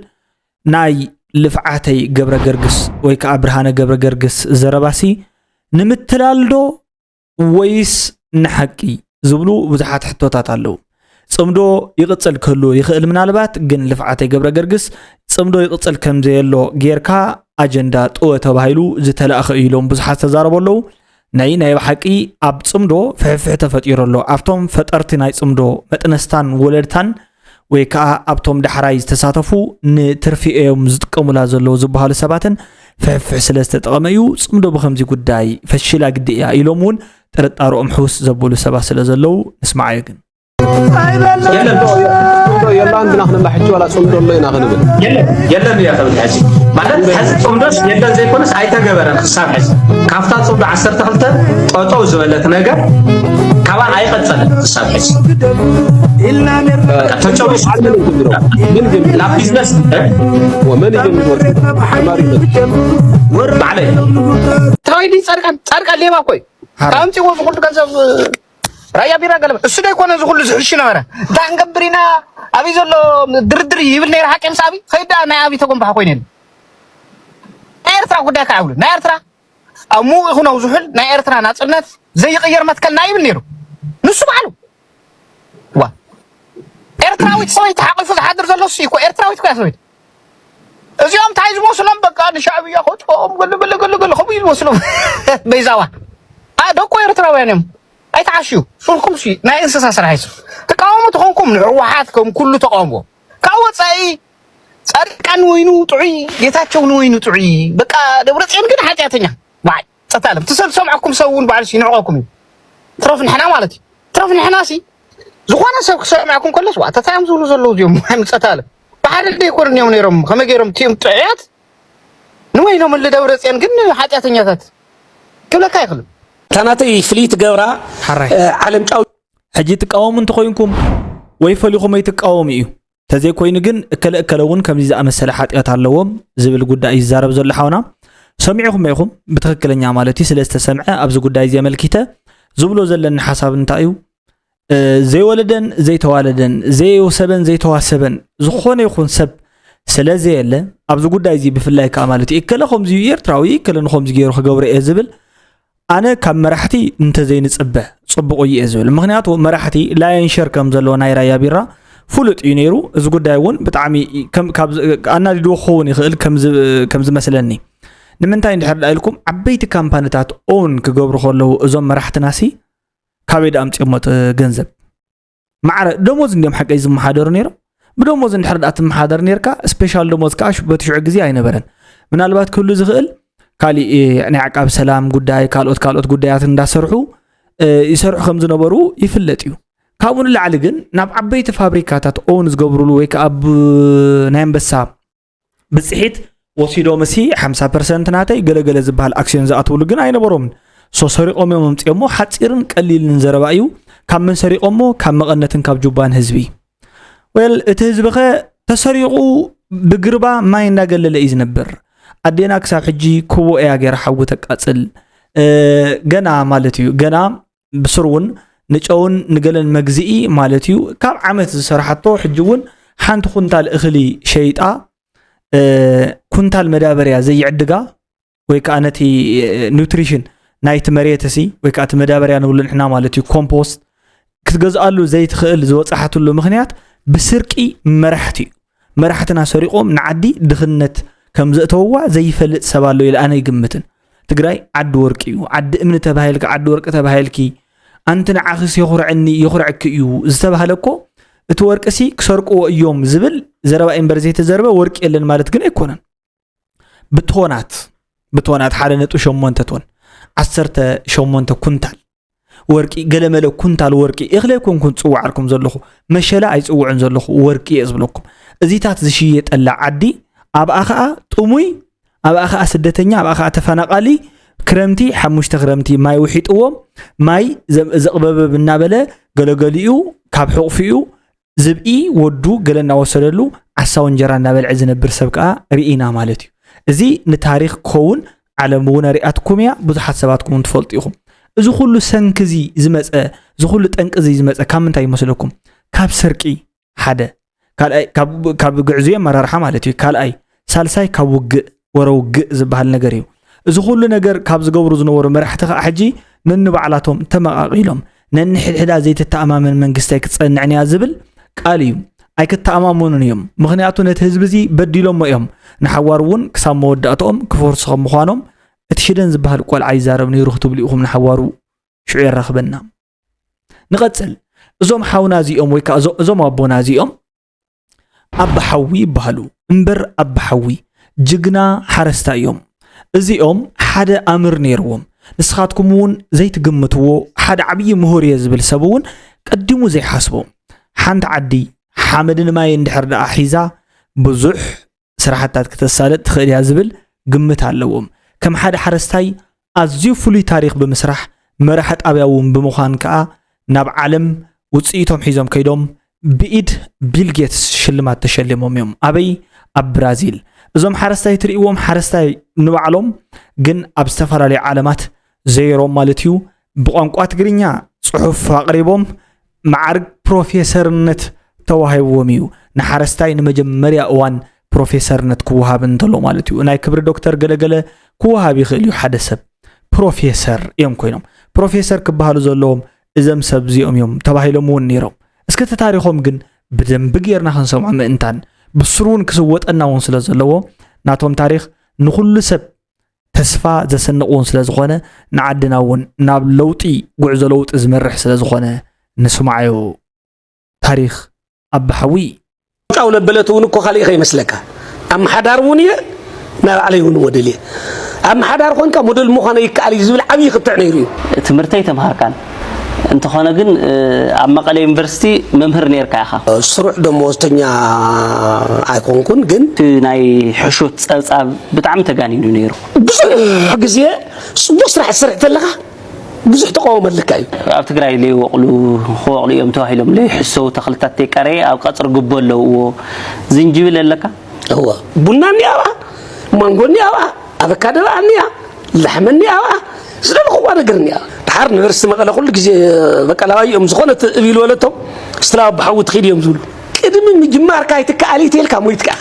ናይ ልፍዓተይ ገብረ ገርግስ ወይ ከዓ ብርሃነ ገብረ ገርግስ ዘረባሲ ንምትላልዶ ወይስ ንሐቂ ዝብሉ ብዙሓት ሕቶታት ኣለዉ ጽምዶ ይቅጽል ከሉ ይኽእል ምናልባት ግን ልፍዓተይ ገብረ ገርግስ ጽምዶ ይቅጽል ከም ዘየሎ ጌርካ ኣጀንዳ ጥወ ተባሂሉ ዝተላእኸ ኢሎም ብዙሓት ተዛረበለው ናይ ሓቂ ኣብ ጽምዶ ፍሕፍሕ ተፈጢሩሎ ኣብቶም ፈጠርቲ ናይ ጽምዶ መጥነስታን ወለድታን ወይ ከዓ ኣብቶም ዳሕራይ ዝተሳተፉ ንትርፊኦም ዝጥቀሙላ ዘለው ዝበሃሉ ሰባትን ፍሕፍሕ ስለ ዝተጠቐመ እዩ ጽምዶ ብከምዚ ጉዳይ ፈሽላ ግድያ ኢሎም እውን ጥርጣሮኦም ሕውስ ዘብሉ ሰባት ስለ ዘለው ንስማዕ ግን يلا عندنا احنا بحكي ولا صمد الله يناغنب يلا يا خبر حسي بعدين حس صمدوس يلا زي كونس ايتا غبرن حساب حس كافتا صمد 10 تخلت طوطو زبلت ነገር ካባን አይቀጸልን حساب حس إلا كتوچو من لا بيزنس ومن يجي معلي تايدي صرقان ليما كوي كامتي وفقت ገንዘብ ራያ ቢራ ገለበ እሱ ላይ ኮነ ዝሁሉ ዝሕሽ ነበረ ዳንገብሪና አቢ ዘሎ ድርድር ይብል ነይር ሐቂም ሳቢ ከይዳ ናይ አቢ ተጎንባህ ኮይነን ኤርትራ ጉዳይ ካውሉ ናይ ኤርትራ አሙ ይኹነው ዝሁል ናይ ኤርትራ ናጽነት ዘይቀየር መትከልና ይብል ነይሩ ንሱ ባሉ ዋ ኤርትራዊት ሰውይት ሓቂፉ ዝሓድር ዘሎ እሱ ይኮ ኤርትራዊት ኮ ያሰውይት እዚኦም ታይዝ መስሎም በቃ ንሻዕብያ ኾጥኦም ገለገለ ኸቡ ይመስሎም በይዛዋ ደቆ ኤርትራውያንም አይታሽው ሹልኩም ሲ ናይ እንስሳ ስራይስ ተቃውሞ ተኾንኩም ንሩዋሓትኩም ኩሉ ተቃውሞ ካወጻይ ጻድቃን ወይኑ ጥዑይ ጌታቸው ወይኑ ጥዑይ በቃ ደብረጽዮን ግን ኃጢአተኛ ባይ ጸታለም ተሰምዓኩም ሰውን ባልሲ ንዕቆኩም ትረፍ ንሕና ማለት ትረፍ ንሕና ሲ ዝኾነ ሰብ ክሰምዓኩም ከለስ ዋ ተታም ዝብሉ ዘለው ዚኦም ጸታለም ባሕር ደይኮርን እዮም ነይሮም ከመገይሮም ቲም ጥዑያት ንወይኖም ለደብረጽዮን ግን ኃጢአተኛታት ክብለካ ይኽልም تناتي فليت جورا عالم جاو حجي تقاوم انت خوينكم ويفليكم يتقاوم ايو تزي كوين ግን እከለውን ከምዚ ዝኣመሰለ ሓጢያት ኣለዎም ዝብል ጉዳይ ይዛረብ ዘሎ ሓውና ሰሚዕኩም ይኹም ብትክክለኛ ማለት እዩ ስለስተ ሰምዐ ኣብዚ ጉዳይ ዘመልክተ ዝብሎ ዘለና ሓሳብ እንታይ እዩ ዘይወለደን ዘይተዋለደን ዘይወሰበን ዘይተዋሰበን ዝኾነ ይኹን ሰብ ስለዚ የለ ኣብዚ ጉዳይ እዚ ብፍላይ ከዓ ማለት እዩ እከለኹም ዚ ኤርትራዊ እከለንኹም ዚ ገይሩ ክገብሩ እየ ዝብል أنا كم مرحتي أنت زين صبح صبح قوي أزول مغنيات ومرحتي لا ينشر كم زلو نايرا يا بيرا فلوت ينيرو زقول دايون بتعمي كم أنا اللي دوخوني خل كم مثلاًني نمنتين حد لكم عبيت كامبانيات أون كجبر خلو زم مرحت ناسي كابيد أمت يومت جنزب مع دموز اليوم حق إذا محاضر نير بدموز نحرد أتم محاضر نيركا سبيشال دموز كاش بتشعر جزء عينه برن من البات كله زغل ካሊ يعني عقاب سلام ጉዳይ ካልኦት ጉዳያት እንዳሰርሑ ይሰርሑ ከም ዝነበሩ ይፍለጥ እዩ ካብኡን ላዕሊ ግን ናብ ዓበይቲ ፋብሪካታት ኦን ዝገብሩሉ ወይ ከኣብ ናይ አንበሳ ብጽሒት ወሲዶ መሲ 50% ናተይ ገለገለ ዝበሃል አክሲዮን ዝኣትውሉ ግን አይነበሮም ሶ ሰሪቆም መምጽየሞ ሓጺርን ቀሊልን ዘረባ እዩ ካብ ምን ሰሪቆሞ ካብ መቐነትን ካብ ጁባን ህዝቢ ወል እቲ ህዝብኸ ተሰሪቁ ብግርባ ማይ እንዳገለለ እዩ ዝነብር أدينا كسب حجي كوو إيجار حوت قاتل جنا مالتيو جنا بسرون نجون نقلن مجزئي مالتيو كم عمت صراحة حجون حنت كنتال إخلي شيء كنتال مدابريا زي عدقة ወይ ከዓ ነቲ ኒውትሪሽን ናይቲ መሬት ወይ ከዓ መዳበርያ ንብሉ ንሕና ማለት እዩ ኮምፖስት ክትገዝኣሉ ዘይትኽእል ዝወፃሓትሉ ምኽንያት ብስርቂ መራሕትና ሰሪቆም ንዓዲ ድኽነት ከም ዘእተውዋ ዘይፈልጥ ሰብ ኣሎ ኢለ ኣነ ይግምትን ትግራይ ዓዲ ወርቂ እዩ ዓዲ እምኒ ተባሂልካ ዓዲ ወርቂ ተባሂልኪ ኣንቲ ንዓኽስ ይኹርዕክ እዩ ዝተባሃለኮ እቲ ወርቂሲ ክሰርቅዎ እዮም ዝብል ዘረባ እምበር ዘይተዘረበ ወርቂ የለን ማለት ግን ኣይኮነን ብቶናት 1.8 ቶን 18 ኩንታል ወርቂ ገለመለ ኩንታል ወርቂ እኽለይኩም ጽዋዓልኩም ዘለኹ መሸላ ኣይጽውዕን ዘለኹ ወርቂ የዝብለኩም እዚታት ዝሽየጠላ ዓዲ ኣብኣ ኸኣ ጥሙይ ኣብኣ ኸኣ ስደተኛ ኣብኣ ኸኣ ተፈናቃሊ ክረምቲ 5 ክረምቲ ማይ ውሒጥዎም ማይ ዘቕበበ ብናበለ ገለገሊኡ ካብ ሕቕፊኡ ዝብኢ ወዱ ገለና ወሰደሉ ዓሳው እንጀራ እናበልዕ ዝነብር ሰብ ከዓ ርኢና ማለት እዩ እዚ ንታሪኽ ክኸውን ዓለም እውን ሪኣትኩም እያ ብዙሓት ሰባትኩም ትፈልጡ ኢኹም እዚ ኩሉ ሰንክዚ ዝመፀ እዚ ኩሉ ጠንቅዚ ዝመፀ ካብ ምንታይ ይመስለኩም ካብ ስርቂ ሓደ ካልኣይ ካብ ግዕዝዮ መራርሓ ማለት እዩ ካልኣይ ሳልሳይ ካብ ውግእ ወረውግእ ዝበሃል ነገር እዩ እዚ ኩሉ ነገር ካብ ዝገብሩ ዝነበሩ መራሕቲ ከዓ ሕጂ ነንባዕላቶም ተመቃቂሎም ነንሕድሕዳ ዘይተተኣማመን መንግስታይ ክትፀንዕንያ ዝብል ቃል እዩ ኣይክተኣማመኑን እዮም ምክንያቱ ነቲ ህዝቢ እዚ በዲሎም እዮም ንሓዋር እውን ክሳብ መወዳእቶም ክፈርሱ ከም ምዃኖም እቲ ሽደን ዝበሃል ቆልዓ ይዛረብ ነይሩ ክትብሉ ኢኹም ንሓዋሩ ሽዑ የራኽበና ንቐፅል እዞም ሓውና እዚኦም ወይ ከዓ እዞም ኣቦና እዚኦም ኣባሓዊ ይበሃሉ እምበር ኣባሓዊ ጅግና ሓረስታ እዮም እዚኦም ሓደ ኣምር ነይርዎም ንስኻትኩም እውን ዘይትግምትዎ ሓደ ዓብዪ ምሁር እየ ዝብል ሰብ እውን ቀዲሙ ዘይሓስቦ ሓንቲ ዓዲ ሓመድን ማይ እንድሕር ደኣ ሒዛ ብዙሕ ስራሕታት ክትሳለጥ ትኽእል እያ ዝብል ግምት ኣለዎም ከም ሓደ ሓረስታይ ኣዝዩ ፍሉይ ታሪክ ብምስራሕ መራሒ ጣብያ እውን ብምዃን ከዓ ናብ ዓለም ውፅኢቶም ሒዞም ከይዶም ብኢድ ቢል ጌትስ ሽልማት ተሸሊሞም እዮም ኣበይ ኣብ ብራዚል እዞም ሓረስታይ ትርእይዎም ሓረስታይ ንባዕሎም ግን ኣብ ዝተፈላለዩ ዓለማት ዘይሮም ማለት እዩ ብቋንቋ ትግርኛ ጽሑፍ ኣቕሪቦም ማዕርግ ፕሮፌሰርነት ተዋሂብዎም እዩ ንሓረስታይ ንመጀመርያ እዋን ፕሮፌሰርነት ክወሃብ እንተሎ ማለት እዩ ናይ ክብሪ ዶክተር ገለገለ ክወሃብ ይኽእል እዩ ሓደ ሰብ ፕሮፌሰር እዮም ኮይኖም ፕሮፌሰር ክበሃሉ ዘለዎም እዘም ሰብ እዚኦም እዮም ተባሂሎም እውን ነይሮም እስከ ታሪኾም ግን ብደንብ ጌርና ክንሰምዖ ምእንታን ብስሩን ክስወጠና እውን ስለ ዘለዎ ናቶም ታሪክ ንኩሉ ሰብ ተስፋ ዘሰንቕውን ስለ ዝኾነ ንዓድና እውን ናብ ለውጢ ጉዕዞ ለውጢ ዝመርሕ ስለ ዝኾነ ንስማዓዮ ታሪክ ኣባሓዊ ቃው ለበለት እውን እኮ ካሊእ ይመስለካ ኣመሓዳር እውን እየ ናብ ዓለይ እውን ሞዴል እየ ኣመሓዳር ኮንካ ሞዴል ምዃነ ይከኣል ዝብል ዓብዪ ክትዕ ነይሩ እዩ ትምህርተይ ተምሃርካን እንተኾነ ግን ኣብ መቐለ ዩኒቨርሲቲ መምህር ነርካ ኢኻ ስሩዕ ደሞዝተኛ ኣይኮንኩን ግን ናይ ሕሹት ፀብፃብ ብጣዕሚ ተጋኒኑ ነይሩ ብዙሕ ግዜ ጽቡቕ ስራሕ ትሰርሕ ተለኻ ብዙሕ ተቃወመልካ እዩ ኣብ ትግራይ ለይወቕሉ ክወቕሉ እዮም ተባሂሎም ለይሕሰው ተኽልታት ተይቀረ ኣብ ቀፅሪ ግቦ ኣለውዎ ዝንጅብል ኣለካ هو بناني أبا مانغوني أبا أفكادو أني لحمني أبا سلام خوان قرني تحار نفرس ما قال أقول لك بقى لا يوم زخونة بيلو ولا توم استلا بحاول تخيل يوم زول كده من جمار كايتك علي تيلك مويتك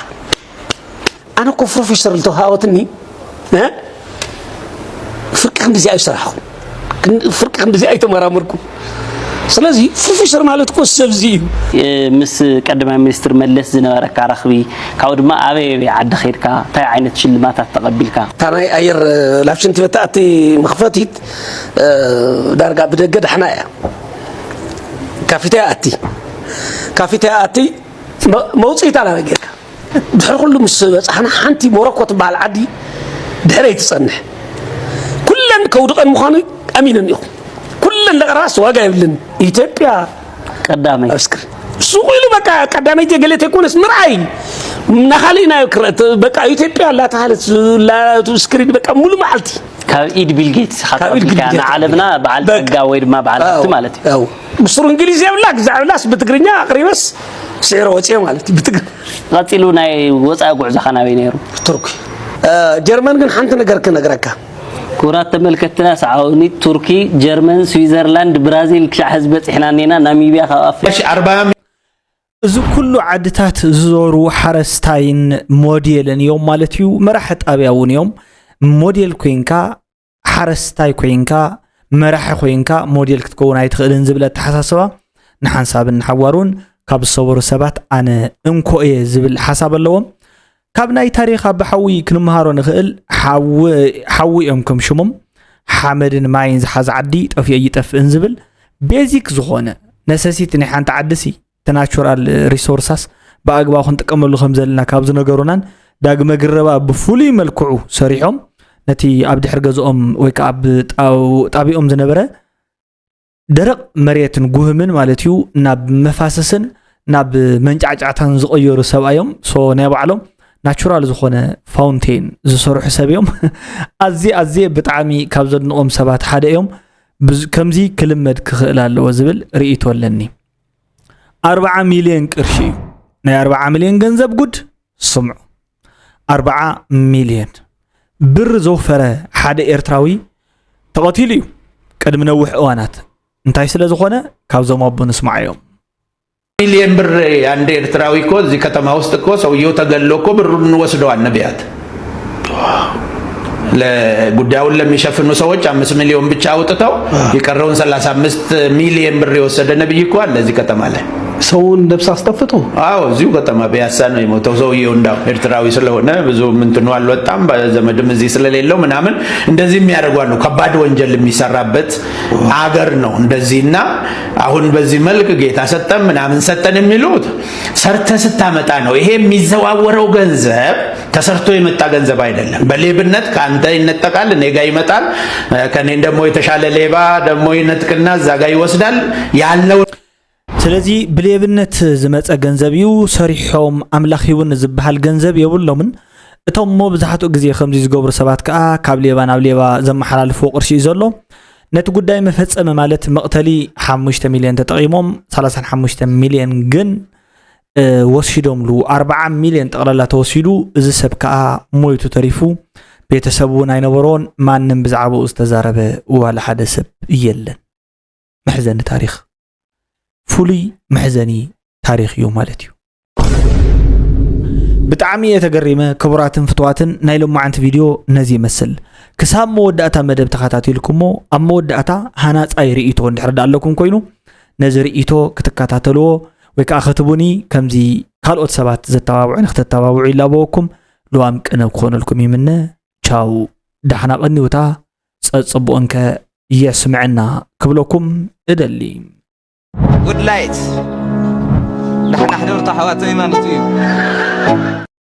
أنا كفر في شر التهاوتني ها فرق عندي زي أشرحه فرق عندي زي أي تمرامركم سلازي في شر مالتكم السبزي مس قدم مينستر ملس زنبرك رخبي كاود ما ابي عد خيرك تاع عينت شلمات تقبلك تانا اير لافشنت بتاتي مخفتيت دارغا بدقد حنايا كافيتاتي موصيت على غيرك دحر كل مسبص احنا حنتي موروكو تبال عدي دحري تصنح كلن كودقن مخاني امينن يخ كلن لراس واقع يبلن إثيوبيا قدامي أسكر سوقيلو بقى قدامي تقلت يكونس مرعي نخلينا يكرت بقى إثيوبيا لا تحالت لا تسكرين بقى مولو معلتي كايد بيل جيتس كان عالمنا بعد تقاوير ما بعد مالتي او بصور انجليزي ولا زعل ناس بتقرينيا اقري بس سعر وصي مالتي بتقر قاتلو ناي وصا غعزه خنا بينيرو تركي جرمن كن حنت نغرك كورات تملكتنا سعوني تركي جرمن سويسرلاند برازيل كشع حزب احنا ناميبيا خاف 40 እዚ ኩሉ ዓድታት ዝዞሩ ሓረስታይን ሞዴልን እዮም ማለት እዩ መራሕት ጣብያ እውን እዮም موديل كوينكا حرستاي كوينكا مراح كوينكا موديل كتكون ايتخلن زبله تحساسبا نحنساب نحوارون كاب الصور سبات انا انكو ايه زبل حساب اللوم كاب ناي تاريخ بحوي كنمهارو نخل حوي امكم شمم حمدن ماين زحاز عدي طفي يطف انزبل بيزيك زخونه نساسيت ني حانت عدسي تناتشورال ريسورسس باغبا خنطقملو خمزلنا كاب زنغرونا داغ مغربا بفولي ملكعو سريحهم نتي اب دحر غزኦም ወይ ከ ኣብ ጣቢኦም ዝነበረ ደረቅ መሬትን ጉህምን ማለትዩ ናብ መፋሰስን ናብ መንጫጫዕታን ዝቀየሩ ሰብአዮም ሶ ናይ ባዕሎም ናቹራል ዝኾነ ፋውንቴን ዝሰርሑ ሰብዮም ኣዚ ብጣዕሚ ካብ ዘድንቆም ሰባት ሓደ እዮም ከምዚ ክልመድ ክኽእል ኣለዎ ዝብል ርኢቶ ኣለኒ 40 ሚሊዮን ቅርሺ ናይ 40 ሚሊዮን ገንዘብ ጉድ ስምዑ 40 ሚሊዮን ብር ዘወፈረ ሓደ ኤርትራዊ ተቐቲሉ እዩ ቀድም ነውሕ እዋናት እንታይ ስለ ዝኾነ ካብዞም ኣቦ ንስማዕ እዮም ሚሊዮን ብር አንድ ኤርትራዊ እኮ እዚህ ከተማ ውስጥ እኮ ሰውየው ተገሎ እኮ ብሩን ወስደዋል ነቢያት ለጉዳዩን ለሚሸፍኑ ሰዎች 5 ሚሊዮን ብቻ አውጥተው የቀረውን 35 ሚሊዮን ብር የወሰደ ነብይ እኮ አለ እዚህ ከተማ ላይ ሰውን ነብስ አስጠፍቶ አዎ እዚሁ ከተማ ቢያሳ ነው የሞተው ሰውየው እንዳው ኤርትራዊ ስለሆነ ብዙ ምንትኑ አልወጣም በዘመድም እዚህ ስለሌለው ምናምን እንደዚህ የሚያደርጓሉ ከባድ ወንጀል የሚሰራበት አገር ነው እንደዚህና አሁን በዚህ መልክ ጌታ ሰጠን ምናምን ሰጠን የሚሉት ሰርተ ስታመጣ ነው ይሄ የሚዘዋወረው ገንዘብ ተሰርቶ የመጣ ገንዘብ አይደለም በሌብነት ካንተ ይነጠቃል ኔጋ ይመጣል ከኔ ደግሞ የተሻለ ሌባ ደግሞ ይነጥቅና ዛጋ ይወስዳል ያለው ስለዚህ ብሌብነት ዝመፀ ገንዘብ እዩ ሰሪሖም አምላኺውን ዝበሃል ገንዘብ የብሎምን እቶም መብዛሕቱ ግዜ ከምዚ ዝገብሩ ሰባት ከዓ ካብ ሌባ ናብ ሌባ ዘመሓላልፉ ቅርሺ ዘሎ ነቲ ጉዳይ መፈጸመ ማለት መቅተሊ 5 ሚሊዮን ተጠቂሞም 35 ሚሊዮን ግን ወሲዶምሉ 40 ሚሊዮን ጠቅላላ ተወሲዱ እዚ ሰብ ከዓ ሞይቱ ተሪፉ ቤተሰቡ ናይነበሮን ማንም ብዛዕባኡ ዝተዛረበ ዋላ ሓደ ሰብ የለን መሕዘኒ ታሪኽ فولي محزني تاريخ يوم مالتيو بتعمي يتقريمة كبراتن فتواتن نايلو معانت فيديو نزي مسل كسام موداتا مدب تخاتاتي لكمو أم موداتا هانات أي رئيتو نحرد لكم كوينو نزي رئيتو كتكاتاتلو ويكا أخطبوني كمزي كالوت سبات زتوابعين اخت التوابعي لابوكم لو أمك أنا بخون لكم يمنا چاو دحنا قدني وتا صبو أنك يسمعنا قبلكم إدلي Good light. نحن حضرت حواتي ما نطيب